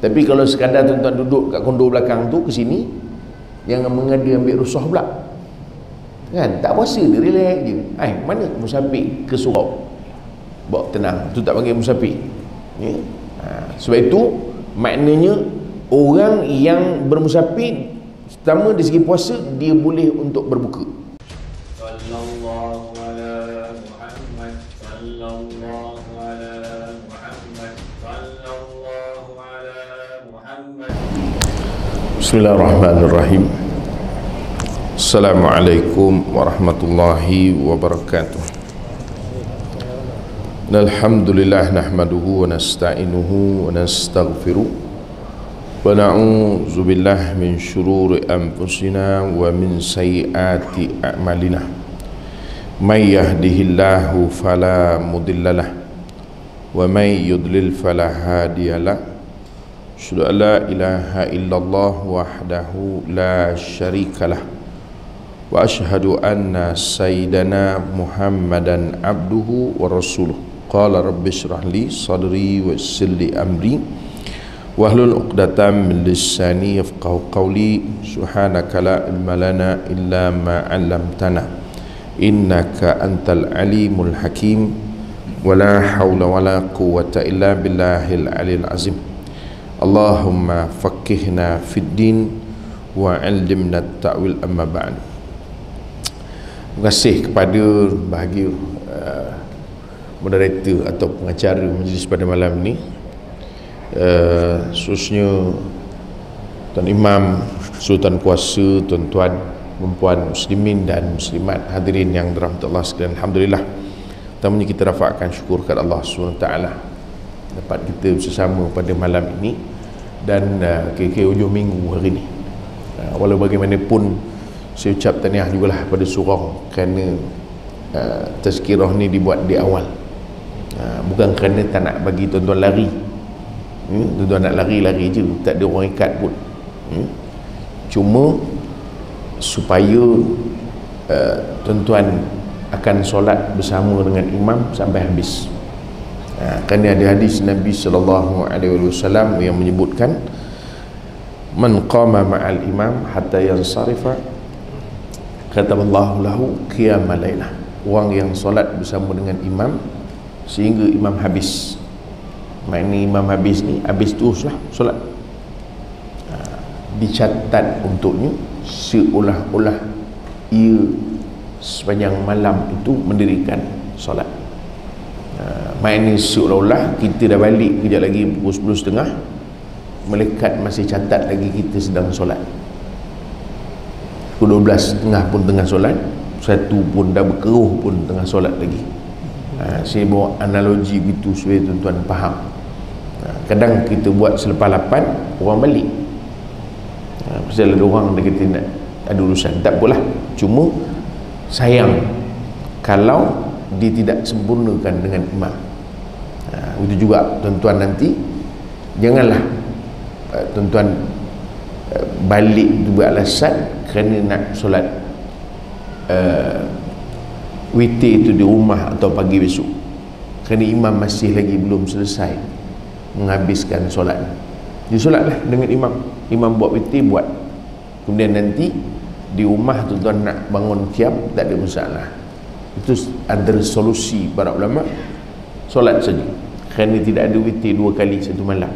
Tapi kalau sekadar tuan-tuan duduk kat kondo belakang tu, ke sini, jangan mengada ambil rusuh pula. Kan? Tak puasa dia, relax je. Mana musafir ke surau? Bawa tenang. Tu tak panggil musafir. Ya? Sebab itu, maknanya orang yang bermusafir, pertama dari segi puasa, dia boleh untuk berbuka. Sallallahu ala Muhammad, sallallahu ala Muhammad, sallallahu ala Muhammad. Bismillahirrahmanirrahim. Assalamualaikum warahmatullahi wabarakatuh. Alhamdulillah nahmaduhu wa nasta'inuhu wa nastaghfiruh wa na'udzu billahi min syururi anfusina wa min sayyiati a'malina. May yahdihillahu fala mudhillalah wa may yudlil fala hadiyalah. Asyhadu an la ilaha illallah wahdahu la syarikalah wa asyhadu anna sayyidana Muhammadan abduhu wa rasuluh. Qala rabbi shrah li sadri wa yassir li amri wahlul 'uqdatam min lisani yafqahu qawli. Subhanaka la ilma lana illa ma 'allamtana innaka antal alimul hakim wa la hawla wa la quwwata illa billahil aliyil azim. Allahumma faqihna fid din wa 'allimna at-ta'wil amma ba'd. Terima kasih kepada bahagia moderator atau pengacara majlis pada malam ni, khususnya Tuan Imam, Sultan Kuasa, tuan-tuan, perempuan muslimin dan muslimat, hadirin yang dirahmati Allah sekalian. Alhamdulillah, pertamanya kita rafakkan syukur kepada Allah SWT dapat kita bersama pada malam ini dan kira-kira hujung minggu hari ni. Walau bagaimanapun, saya ucap tahniah jugalah pada surau kerana tazkirah ni dibuat di awal. Bukan kerana tak nak bagi tuan-tuan lari. Tuan-tuan nak lari-lari je, tak ada orang ikat pun. Cuma supaya tuan-tuan akan solat bersama dengan imam sampai habis. Kerana ada hadis Nabi SAW yang menyebutkan, man qama ma'al imam hatta yansarifa kataballahu lahu qiyamal lailah. Orang yang solat bersama dengan imam sehingga imam habis. Maknanya imam habis ni, habis teruslah solat. Dicatat untuknya seolah-olah ia sepanjang malam itu mendirikan solat. Maknanya seolah-olah kita dah balik kejap lagi pukul 10.30, malaikat masih catat lagi kita sedang solat. Pukul 12.30 pun tengah solat, 1 pun dah berkeruh pun tengah solat lagi. Saya bawa analogi gitu supaya tuan-tuan faham. Kadang kita buat selepas 8 orang balik, pasal ada orang dia kata nak ada urusan. Tak apalah, cuma sayang kalau dia tidak sempurnakan dengan imam. Itu juga tuan-tuan nanti janganlah tuan-tuan balik tu beralasan kerana nak solat witir itu di rumah atau pagi besok, kerana imam masih lagi belum selesai menghabiskan solat. Dia solatlah dengan imam, imam buat witir buat, kemudian nanti di rumah tuan-tuan nak bangun qiyam, tak ada masalah. Itu antara solusi para ulama, solat saja, kerana tidak ada witir 2 kali satu malam.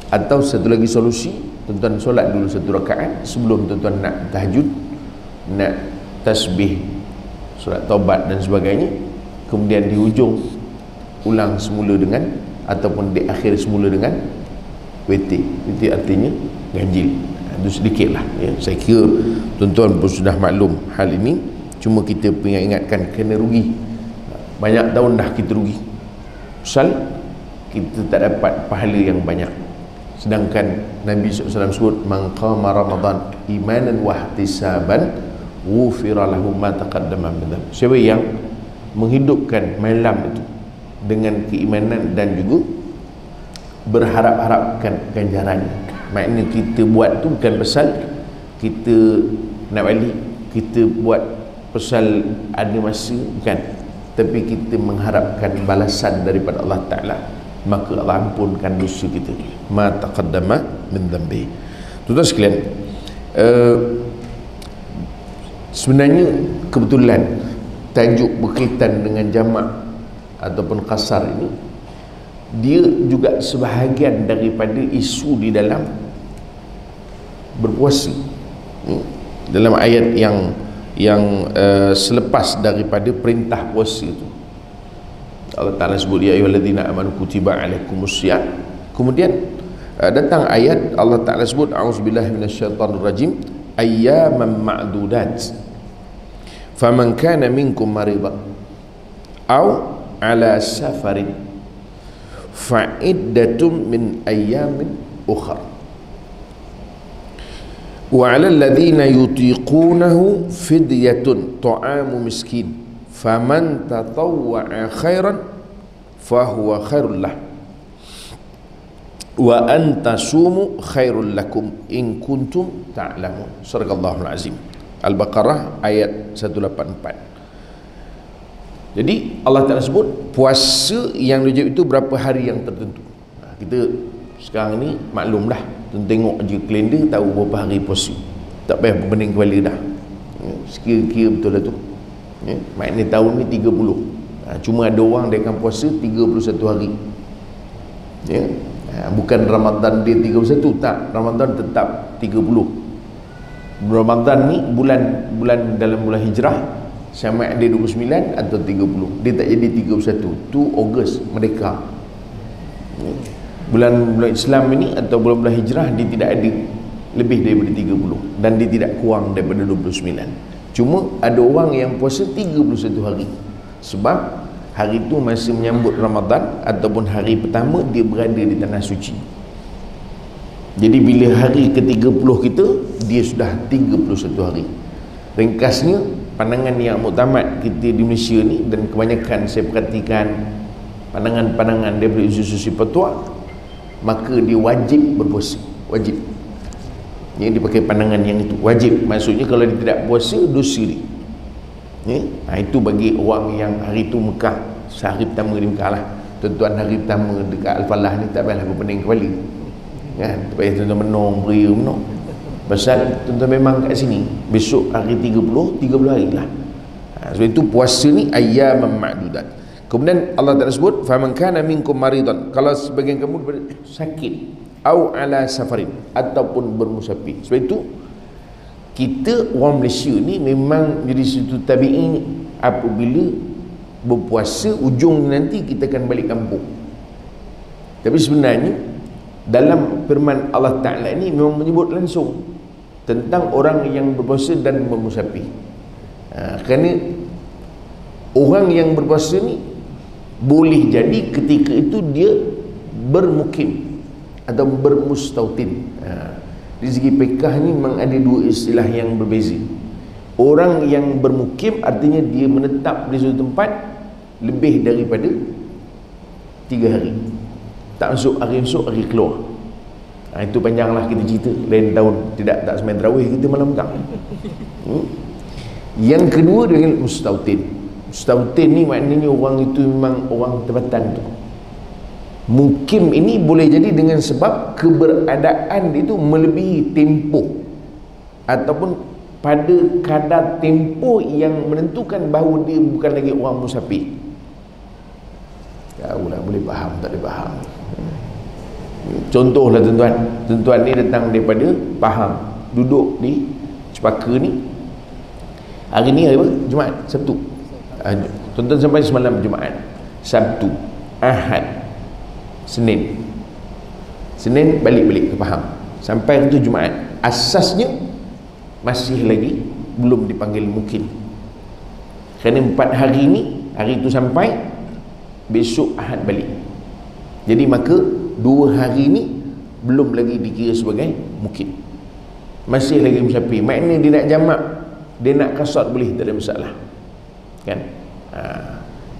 Atau satu lagi solusi, tuan-tuan solat dulu 1 rakaat sebelum tuan-tuan nak tahajud, nak tasbih, solat taubat dan sebagainya, kemudian di hujung ulang semula dengan, ataupun di akhir semula dengan witir. Witir artinya ganjil. Itu sedikit lah ya. Saya kira tuan-tuan pun sudah maklum hal ini, cuma kita ingatkan kena rugi. Banyak tahun dah kita rugi, pasal kita tak dapat pahala yang banyak. Sedangkan Nabi SAW sebut, man qama Ramadan imanan wa ihtisaban ghufira lahu ma taqaddama min dhanbi. Siapa yang menghidupkan malam itu dengan keimanan dan juga berharap-harapkan ganjaran. Maknanya kita buat tu bukan pasal kita nak balik, kita buat pasal ada masa, bukan, tapi kita mengharapkan balasan daripada Allah Ta'ala. maka Allah ampunkan dosa kita. Ma taqaddama min dhanbi. Tuan-tuan sekalian, sebenarnya kebetulan tajuk berkaitan dengan jamak ataupun qasar ini, dia juga sebahagian daripada isu di dalam berpuasa. Dalam ayat yang selepas daripada perintah puasa itu, Allah Ta'ala sebut ya ayyuhalladzina amanu kutiba alaikumusiyam. Kemudian datang ayat Allah Ta'ala sebut a'udzubillahi minasyaitonirrajim ayyaman ma'dudat faman kana minkum maridan aw ala safarin fa'iddatum min ayyamin ukhra wa 'alal ladzina yutiqunahu fidyatun ta'amu miskin faman tatawwa'a khairan fahuwa khairul lah wa antasumu khairul lakum in kuntum ta'lamun. Surahul Azim, Al-Baqarah ayat 184. Jadi Allah Ta'ala sebut puasa yang wajib itu berapa hari yang tertentu. Kita sekarang ni maklumlah, tengok je kalender tahu berapa hari puasa, tak payah berbanding kepala dah, sekira-kira betul lah tu. Maknanya tahun ni 30. Cuma ada orang dia akan puasa 31 hari. Bukan Ramadan dia 31, tak, Ramadan tetap 30. Ramadan ni bulan dalam bulan Hijrah, sama ada 29 atau 30. Dia tak jadi 31. Tu Ogos Merdeka. Bulan Islam ini atau bulan Hijrah, dia tidak ada lebih daripada 30 dan dia tidak kurang daripada 29. Cuma ada orang yang puasa 31 hari sebab hari itu masih menyambut Ramadan ataupun hari pertama dia berada di tanah suci. Jadi bila hari ke-30 kita, dia sudah 31 hari. Ringkasnya, pandangan yang muktamad kita di Malaysia ni, dan kebanyakan saya perhatikan pandangan-pandangan daripada institusi petua, maka dia wajib berpuasa. Wajib. Yang dipakai pandangan yang itu wajib, maksudnya kalau dia tidak puasa, dosa dia. Itu bagi orang yang hari itu Mekah, sehari pertama di Mekah lah. Tuan-tuan hari pertama dekat Al-Falah ni tak payahlah berpening kepala, kan? Tak payah tuan-tuan menung, beria menung. Pasal tuan-tuan memang kat sini besok hari 30 hari lah. Sebab itu puasa ni ayyaman ma'dudat. Kemudian Allah Ta'ala sebut faman kana minkum maridan, kalau sebagian kamu sakit, au ala safarin, ataupun bermusafir. Sebab itu kita orang Malaysia ni memang jadi situ tabi'in ni, apabila berpuasa ujung nanti kita akan balik kampung. Tapi sebenarnya dalam firman Allah Ta'ala ni memang menyebut langsung tentang orang yang berpuasa dan bermusafir. Kerana orang yang berpuasa ni boleh jadi ketika itu dia bermukim atau bermustautin. Di segi fiqah ni memang ada dua istilah yang berbeza. Orang yang bermukim artinya dia menetap di suatu tempat lebih daripada 3 hari, tak masuk hari esok, hari keluar. Itu panjanglah kita cerita, lain tahun tak semain tarawih kita malam petang. Yang kedua dengan mustautin. Mustautin ni maknanya orang itu memang orang tempatan tu. Mukim ini boleh jadi dengan sebab keberadaan itu melebihi tempoh ataupun pada kadar tempoh yang menentukan bahawa dia bukan lagi orang musafir. Tahulah, boleh faham tak boleh faham. Contohlah tuan-tuan ni datang daripada Pahang, duduk di Cepaka ni. Hari ni hari apa? Jumaat, Sabtu. Tuan-tuan sampai semalam Jumaat, Sabtu, Ahad, Senin balik ke Pahang, sampai itu Jumaat. Asasnya masih lagi belum dipanggil mukim, kerana 4 hari ni, hari itu sampai, besok Ahad balik. Jadi maka 2 hari ni belum lagi dikira sebagai mukim, masih lagi musafir. Maknanya dia nak jamak, dia nak qasar boleh, tak ada masalah, kan?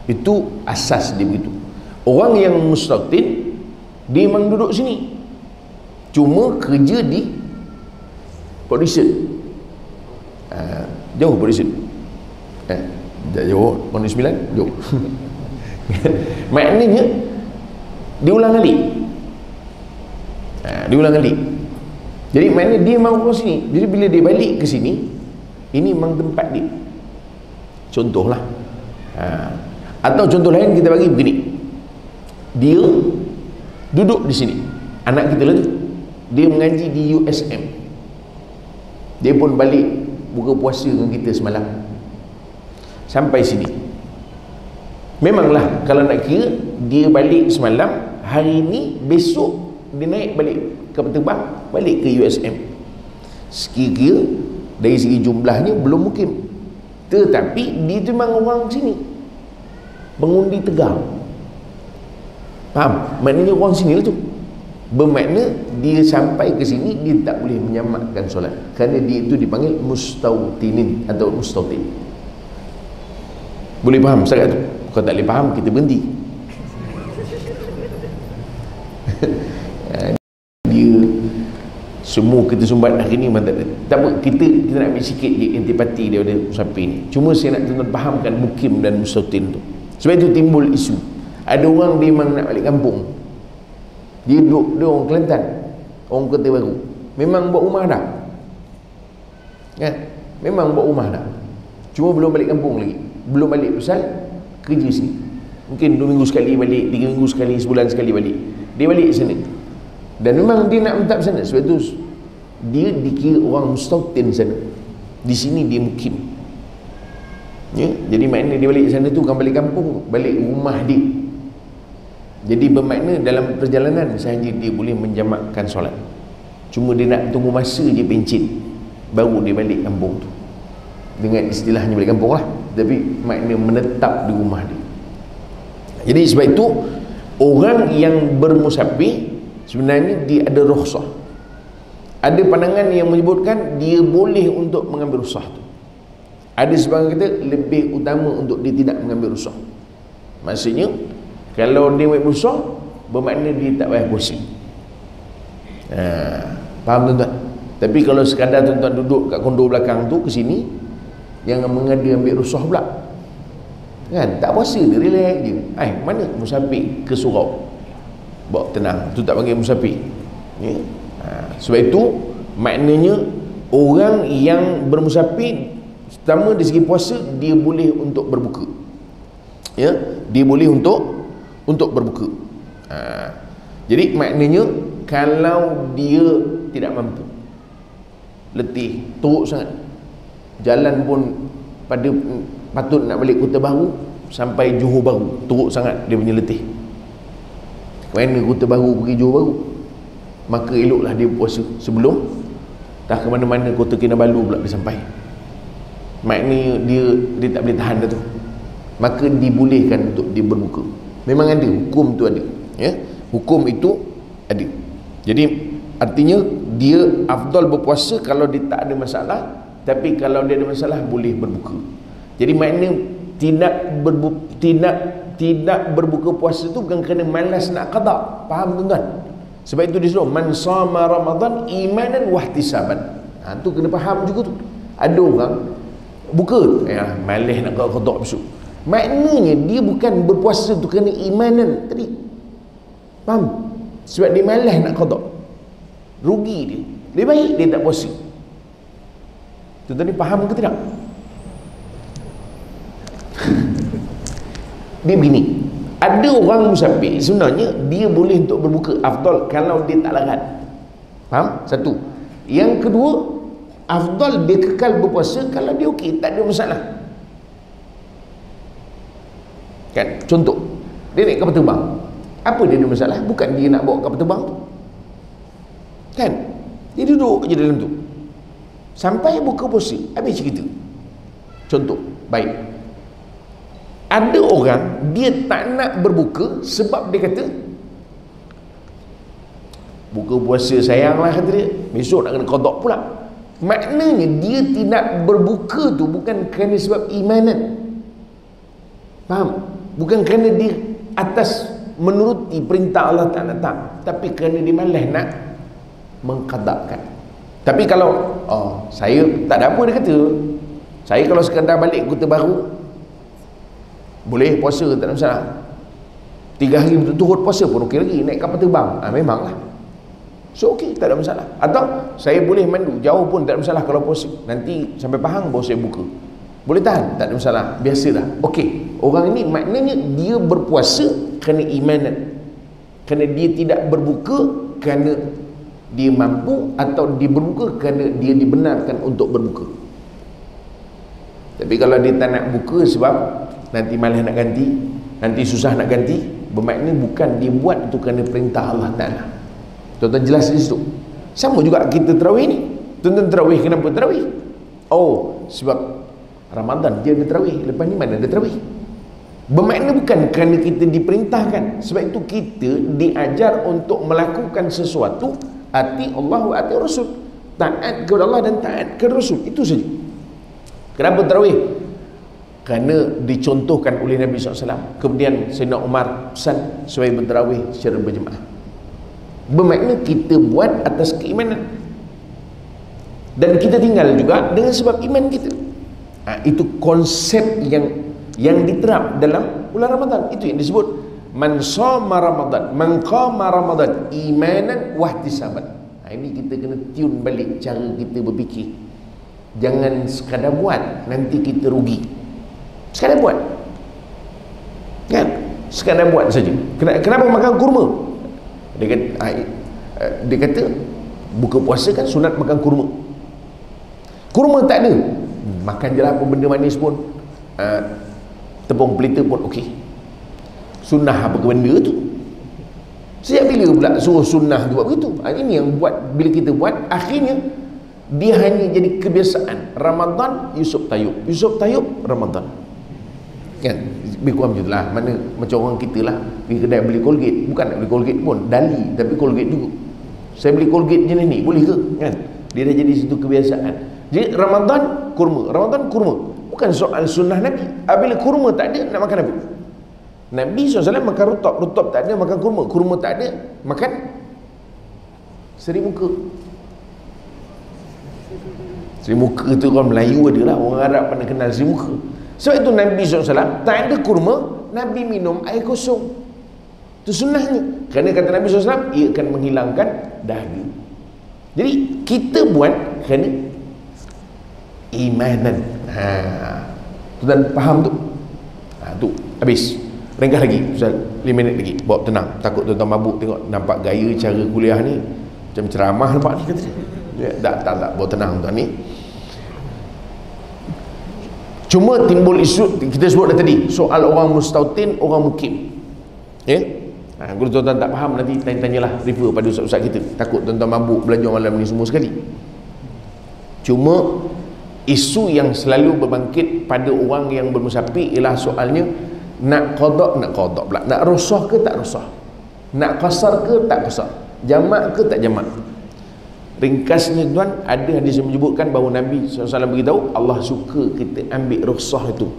Itu asas dia begitu. Orang yang mustautin, dia memang duduk sini, cuma kerja di Production. Jauh Production, jauh, Pondok 9 jauh. Maknanya Diulang alik. Diulang alik. Jadi maknanya dia memang orang sini. Jadi bila dia balik ke sini, ini memang tempat dia. Contohlah. Atau contoh lain kita bagi begini. Dia duduk di sini. Anak kita lah tu. Dia mengaji di USM. Dia pun balik buka puasa dengan kita semalam. Sampai sini. Memanglah kalau nak kira, dia balik semalam, hari ni, besok dia naik balik kapal terbang, balik ke USM. Sekira dari segi jumlahnya belum mukim, tetapi dia tu memang orang sini, pengundi Tegar. Faham? Maknanya orang sini lah tu. Bermakna dia sampai ke sini, dia tak boleh menyamakkan solat, kerana dia itu dipanggil mustautinin atau mustautin. Boleh faham sangat tu? Kalau tak boleh faham, kita berhenti. Dia semua kita sumbat hari ni memang tak ada. Tak apa, kita nak ambil sikit je antipati daripada musafir ni. Cuma saya nak tuan-tuan fahamkan mukim dan mustautin tu. Sebab itu timbul isu. Ada orang dia memang nak balik kampung. Dia duduk, dia orang Kelantan, orang Kota Baru, memang buat rumah dah, kan? Memang buat rumah dah, cuma belum balik kampung lagi. Belum balik pasal kerja sini. Mungkin 2 minggu sekali balik, 3 minggu sekali, sebulan sekali balik. Dia balik sana. Dan memang dia nak mentap sana. Sebab tu dia dikira orang mustautin sana. Di sini dia mukim. Ya? Jadi makna dia balik sana tu bukan balik kampung, balik rumah dia. Jadi bermakna dalam perjalanan sahaja dia boleh menjamakkan solat. Cuma dia nak tunggu masa je pencin, baru dia balik kampung tu. Dengan istilahnya balik kampung lah, tapi makna menetap di rumah dia. Jadi sebab itu orang yang bermusafir sebenarnya dia ada rukhsah. Ada pandangan yang menyebutkan dia boleh untuk mengambil rukhsah tu. Ada sebahagian kata lebih utama untuk dia tidak mengambil rukhsah. Maksudnya kalau dia ambil rukhsah, bermakna dia tak payah puasa. Faham tuan-tuan? Tapi kalau sekadar tuan-tuan duduk kat kondo belakang tu ke sini, jangan mengada ambil rukhsah pula, kan? Tak puasa, dia relax je. Mana musafir ke surau, bawa tenang, tu tak panggil musafir, ya? Sebab itu maknanya orang yang bermusafir, pertama dari segi puasa dia boleh untuk berbuka, ya, dia boleh untuk berbuka. Jadi maknanya kalau dia tidak mampu, letih, teruk sangat, jalan pun pada patut nak balik Kota Baru sampai Johor Bahru, teruk sangat dia punya letih, mana Kota Baru pergi Johor Bahru, maka eloklah dia puasa sebelum tak ke mana-mana Kota Kinabalu pula dia sampai. Maknanya dia tak boleh tahan dah tu, maka dibolehkan untuk dia berbuka. Memang ada, hukum tu ada, ya? Hukum itu ada. Jadi artinya dia afdal berpuasa kalau dia tak ada masalah, tapi kalau dia ada masalah boleh berbuka. Jadi maknanya tidak berbuka puasa tu bukan kerana malas nak qada. Faham tuan-tuan? Sebab itu disuruh man sama Ramadan imanan wahtisaban. Tu kena faham juga tu. Ada orang buka, malas nak qada besok. Maknanya dia bukan berpuasa tu kerana imanan tadi. Faham? Sebab dia malas nak qada, rugi dia. Lebih baik dia tak puasa. Tuan-tuan ni faham ke tidak? Dia begini, ada orang musafir sebenarnya dia boleh untuk berbuka afdal kalau dia tak larat. Faham? Satu. Yang kedua, afdal dia kekal berpuasa kalau dia okey, tak ada masalah. Kan? Contoh, dia naik kapal terbang. Apa dia ada masalah? Bukan dia nak bawa kapal terbang tu, kan? Dia duduk je dalam tu sampai buka puasa, habis cerita. Contoh, baik. Ada orang dia tak nak berbuka sebab dia kata buka puasa sayanglah, kata dia, besok nak kena qada pula. Maknanya dia tidak berbuka tu bukan kerana sebab imanan. Faham? Bukan kerana dia atas menuruti perintah Allah Ta'ala, tapi kerana dia malas nak mengqadakan. Tapi kalau saya tak ada apa, dia kata saya kalau sekadar balik Kota Baru boleh puasa, tak ada masalah, 3 hari berturut puasa pun okey lagi, naik kapal terbang, memanglah. So okey, tak ada masalah. Atau saya boleh mandu jauh pun tak ada masalah kalau puasa. Nanti sampai Pahang baru saya buka. Boleh tahan, tak ada masalah, biasalah. Okey, orang ini maknanya dia berpuasa kerana imanan, kerana dia tidak berbuka kerana dia mampu, atau dia berbuka kerana dia dibenarkan untuk berbuka. Tapi kalau dia tak nak buka sebab nanti malas nak ganti, nanti susah nak ganti, bermakna bukan dia buat itu kerana perintah Allah Ta'ala. Tuan-tuan jelas di situ. Sama juga kita tarawih ni. Tuan-tuan tarawih, kenapa tarawih? Oh, sebab Ramadan dia ada tarawih, lepas ni mana ada tarawih. Bermakna bukan kerana kita diperintahkan. Sebab itu kita diajar untuk melakukan sesuatu ati Allah wa ati Rasul, taat kepada Allah dan taat kepada Rasul, itu saja. Kenapa tarawih? Kerana dicontohkan oleh Nabi SAW. Kemudian Sayyidina Umar pesan supaya bertarawih secara berjemaah. Bermakna kita buat atas keimanan, dan kita tinggal juga dengan sebab iman kita. Itu konsep yang diterap dalam bulan Ramadan. Itu yang disebut man shoma Ramadan, man qama Ramadan imanan wa ihtisaban. Ini kita kena tune balik cara kita berfikir. Jangan sekadar buat nanti kita rugi. Sekadar buat, kan? Sekadar buat saja. Kenapa makan kurma? Dia kata buka puasa kan sunat makan kurma. Kurma tak ada, makan je lah apa benda manis pun, tepung pelita pun okey. Sunnah apa ke benda tu? Sejak bila pula suruh sunnah tu buat begitu? Ini yang buat, bila kita buat, akhirnya dia hanya jadi kebiasaan. Ramadan Yusuf Tayyub, Yusuf Tayyub Ramadan, kan? Lebih kurang macam itulah. Mana macam orang kita lah pergi kedai beli Colgate, bukan nak beli Colgate pun, Dali, tapi Colgate juga. Saya beli Colgate jenis ni, boleh ke? Kan? Dia dah jadi situ kebiasaan. Jadi Ramadan kurma, Ramadan kurma. Bukan soal sunnah Nabi. Bila kurma tak ada, nak makan apa? Nabi SAW makan rutop, rutop tak ada, makan kurma, kurma tak ada, makan seri muka. Seri muka tu orang Melayu ada lah, orang Arab pernah kenal seri muka. Sebab itu Nabi SAW tak ada kurma, Nabi minum air kosong. Itu sunnahnya. Kerana kata Nabi SAW, ia akan menghilangkan dahaga. Jadi kita buat kerana imanan. Tuan faham tu? Tu habis. Ringkas lagi, Ustaz, 5 minit lagi. Bawa tenang. Takut tuan-tuan mabuk tengok nampak gaya cara kuliah ni macam ceramah nampak ni, kata dia. Tak, bawa tenang tuan ni. Cuma timbul isu, kita sebut dah tadi, soal orang mustautin, orang mukim. Ya? Kalau tuan-tuan tak faham, nanti tanya-tanyalah, refer pada ustaz-ustaz kita. Takut tuan-tuan mabuk belajar malam ni semua sekali. Cuma isu yang selalu berbangkit pada orang yang bermusafir ialah soalnya nak qada pula, nak rusah ke tak rusah, nak qasar ke tak qasar, jamak ke tak jamak. Ringkasnya tuan, ada hadis yang menyebutkan bahawa Nabi SAW beritahu Allah suka kita ambil rusah itu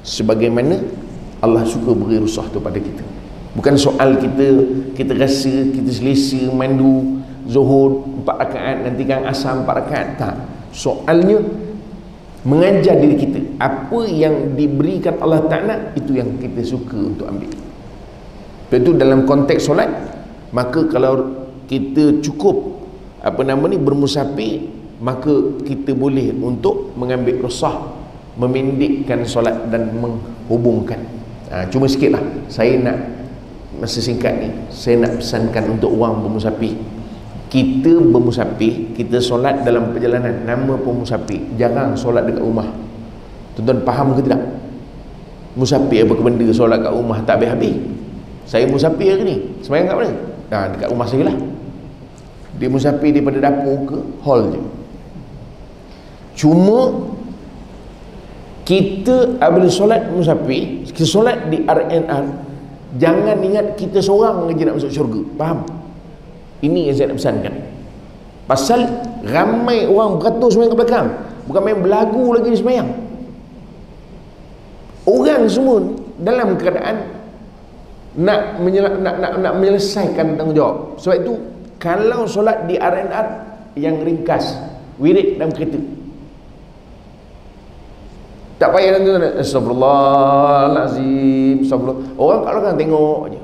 sebagaimana Allah suka beri rusah tu pada kita. Bukan soal kita rasa kita selesa mandu zuhur 4 rakaat, nanti kan asam 4 rakaat. Tak. Soalnya mengajar diri kita apa yang diberikan Allah Ta'ala, itu yang kita suka untuk ambil. Itu dalam konteks solat. Maka kalau kita cukup bermusafir, maka kita boleh untuk mengambil rusah, memendekkan solat dan menghubungkan. Cuma sikit lah, saya nak masa singkat ni, saya nak pesankan untuk orang bermusafir. Kita bermusafir, kita solat dalam perjalanan, nama pun musafir, jarang solat dekat rumah. Tuan-tuan faham ke tidak? Musafir apa ke benda solat kat rumah tak habis-habis. Saya musafir hari ni, sembahyang kat mana? Dekat rumah saya lah. Dia musafir daripada dapur ke hall je. Cuma kita apabila solat musafir, kita solat di RNR, jangan ingat kita seorang saja nak masuk syurga. Faham? Ini yang saya nak pesankan. Pasal ramai orang beratur semayang ke belakang, bukan main berlagu lagi di semayang. Orang semua dalam keadaan nak menyelesaikan tanggungjawab. Sebab itu kalau solat di RNR yang ringkas, wirid dalam kereta, tak payah nanti astagfirullahalazim, astagfirullah. Orang kat belakang tengok je.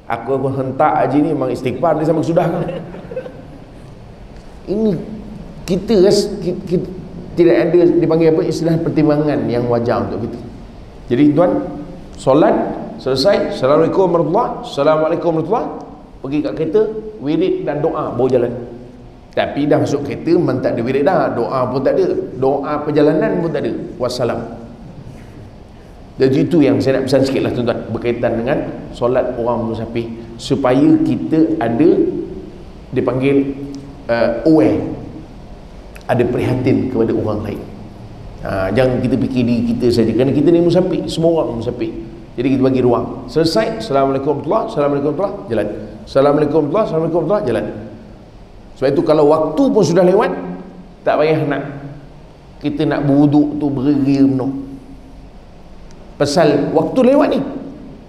Aku hentak haji ni memang istighfar dia sampai sudah kan. Ini kita tidak ada dipanggil apa istilah pertimbangan yang wajar untuk kita. Jadi tuan, solat selesai, Assalamualaikum warahmatullahi, Assalamualaikum warahmatullahi, pergi kat kereta, wirid dan doa baru jalan. Tapi dah masuk kereta memang tak ada wirid dah, doa pun tak ada, doa perjalanan pun tak ada, wassalam. Jadi itu yang saya nak pesan sikit lah tuan-tuan, berkaitan dengan solat orang musafir, supaya kita ada dipanggil aware, ada prihatin kepada orang lain. Jangan kita fikir diri kita saja, kerana kita ni musafir, semua orang musafir. Jadi kita bagi ruang. Selesai, Assalamualaikum warahmatullahi, Assalamualaikum warahmatullahi, jalan. Assalamualaikum warahmatullahi, Assalamualaikum warahmatullahi, jalan. Sebab itu kalau waktu pun sudah lewat, tak payah nak kita nak berwuduk tu bereria penuh. Pasal waktu lewat ni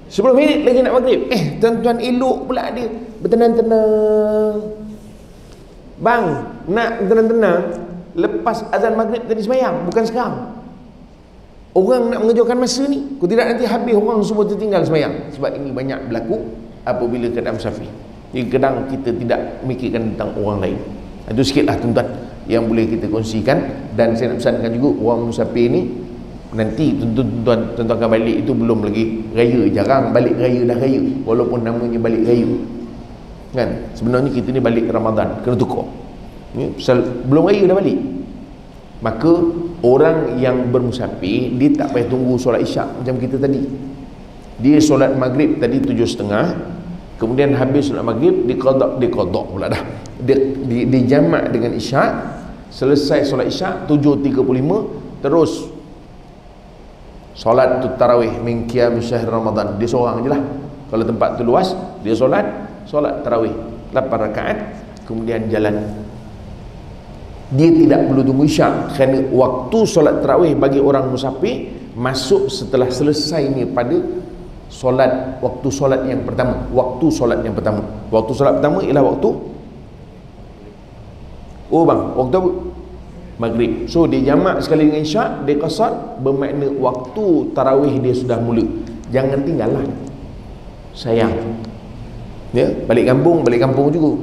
10 minit lagi nak maghrib. Tuan-tuan elok pula dia bertenang-tenang. Bang, nak tenang-tenang lepas azan maghrib tadi sembahyang, bukan sekarang. Orang nak mengejarkan masa ni, kalau tidak nanti habis orang semua tertinggal sembahyang. Sebab ini banyak berlaku apabila keadaan musafir. Jadi kadang kita tidak memikirkan tentang orang lain. Itu sikitlah tuan-tuan yang boleh kita kongsikan. Dan saya nak pesankan juga, orang musafir ni nanti tuan-tuan akan balik itu belum lagi raya, jarang balik raya dah raya, walaupun namanya balik raya kan. Sebenarnya kita ni balik Ramadan, kena tukar ni, pasal belum raya dah balik. Maka orang yang bermusafir, dia tak payah tunggu solat isyak macam kita tadi. Dia solat maghrib tadi 7.30, kemudian habis solat maghrib diqada pula dah, dia jamak dengan isyak. Selesai solat isyak 7.35, terus solat tu tarawih min qiyam syahr Ramadan. Dia seorang je lah, kalau tempat tu luas, dia solat tarawih 8 rakaat, kemudian jalan. Dia tidak perlu tunggu isyak, kerana waktu solat tarawih bagi orang musafir masuk setelah selesainya pada solat, waktu solat yang pertama. Waktu solat yang pertama, waktu solat pertama ialah waktu waktu apa? Maghrib. So dia jamak sekali dengan isyak, dia qasar, bermakna waktu tarawih dia sudah mula. Jangan tinggallah, sayang ya. Balik kampung juga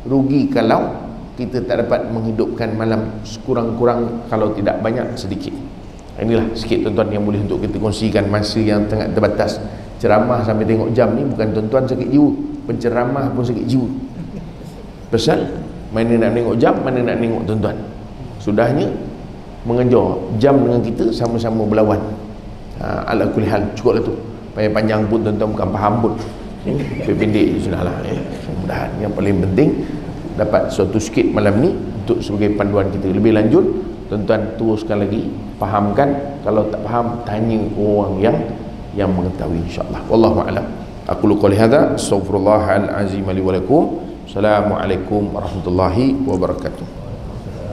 rugi kalau kita tak dapat menghidupkan malam, sekurang-kurang kalau tidak banyak sedikit. Inilah sikit tuan-tuan yang boleh untuk kita kongsikan. Masa yang sangat terbatas, ceramah sampai tengok jam ni bukan tuan-tuan sakit jiwa, penceramah pun sakit jiwa. Pasal mana nak tengok jam, mana nak tengok tuan-tuan. Sudahnya mengejar jam dengan kita sama-sama berlawan. Ala kulli hal, cukuplah tu. Panjang pun tuan-tuan bukan faham pun. Pendek je sudahlah. Mudah-mudahan yang paling penting dapat suatu sikit malam ni untuk sebagai panduan kita. Lebih lanjut tuan-tuan teruskan lagi, fahamkan. Kalau tak faham, tanya orang yang mengetahui, insya-Allah. Wallahu a'lam. Aqulu qouli hadza, astaghfirullahal azim li wa lakum. Assalamualaikum warahmatullahi wabarakatuh.